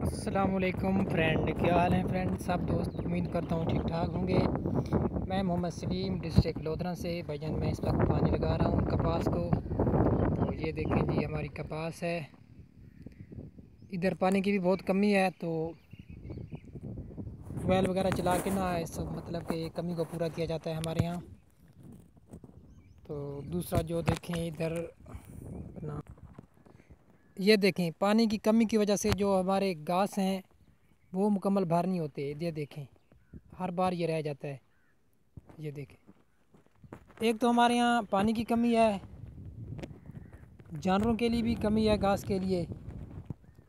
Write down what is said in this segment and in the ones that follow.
अस्सलामुअलैकुम फ्रेंड, क्या हाल है फ्रेंड? सब दोस्त उम्मीद करता हूँ ठीक ठाक होंगे। मैं मोहम्मद सलीम डिस्ट्रिक्ट लोधरा से भाईजान मैं इस वक्त पानी लगा रहा हूँ कपास को। तो ये देखें जी, हमारी कपास है। इधर पानी की भी बहुत कमी है, तो ट्यूबवेल वगैरह चला के ना इस मतलब कि कमी को पूरा किया जाता है हमारे यहाँ। तो दूसरा जो देखें इधर अपना, ये देखें पानी की कमी की वजह से जो हमारे घास हैं वो मुकम्मल बाहर नहीं होते। ये देखें हर बार ये रह जाता है। ये देखें, एक तो हमारे यहाँ पानी की कमी है, जानवरों के लिए भी कमी है, घास के लिए।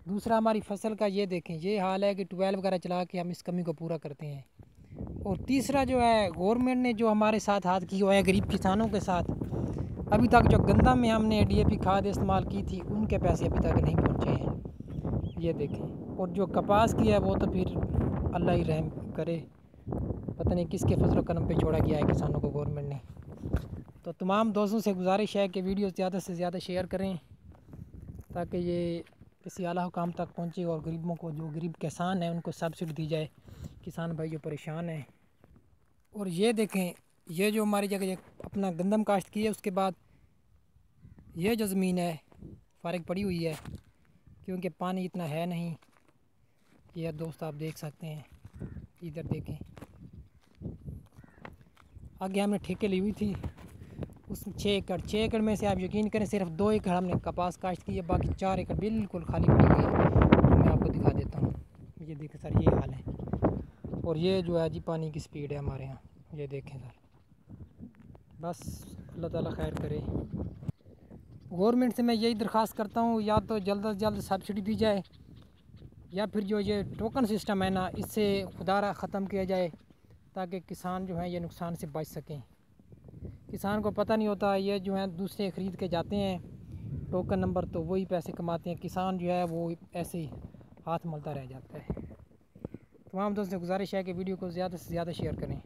दूसरा हमारी फसल का ये देखें, ये हाल है कि ट्यूबवेल वगैरह चला के हम इस कमी को पूरा करते हैं। और तीसरा जो है, गवर्नमेंट ने जो हमारे साथ हाथ की हुआ है गरीब किसानों के साथ, अभी तक जो गंदा में हमने डीएपी खाद इस्तेमाल की थी उनके पैसे अभी तक नहीं पहुँचे हैं। ये देखें, और जो कपास की है वो तो फिर अल्लाह ही रहम करे, पता नहीं किसके फजलो करम पे छोड़ा गया है किसानों को गवर्नमेंट ने। तो तमाम दोस्तों से गुजारिश है कि वीडियो ज़्यादा से ज़्यादा शेयर करें ताकि ये किसी आला हुकाम तक पहुँचे और गरीबों को, जो गरीब किसान हैं उनको सब्सिडी दी जाए। किसान भाई जो परेशान हैं। और ये देखें, ये जो हमारी जगह अपना गंदम काश्त की है, उसके बाद ये जो ज़मीन है फारिग पड़ी हुई है क्योंकि पानी इतना है नहीं। ये दोस्त आप देख सकते हैं, इधर देखें, आगे हमने ठेके ली हुई थी उस 6 एकड़ में से आप यकीन करें सिर्फ 2 एकड़ हमने कपास काश्त की है, बाकी 4 एकड़ बिल्कुल खाली पड़ी हुई है। तो मैं आपको दिखा देता हूँ। ये देखें सर, ये हाल है। और ये जो है जी पानी की स्पीड है हमारे यहाँ, ये देखें सर। बस अल्लाह ताला खैर करे। गवर्नमेंट से मैं यही दरख्वास्त करता हूँ, या तो जल्द से जल्द सब्सिडी दी जाए, या फिर जो ये टोकन सिस्टम है ना, इससे खुदारा ख़त्म किया जाए ताकि किसान जो हैं ये नुकसान से बच सकें। किसान को पता नहीं होता, ये जो है दूसरे ख़रीद के जाते हैं टोकन नंबर, तो वही पैसे कमाते हैं। किसान जो है वो ऐसे ही हाथ मलता रह जाता है। तमाम दोस्तों से गुजारिश है कि वीडियो को ज़्यादा से ज़्यादा शेयर करें।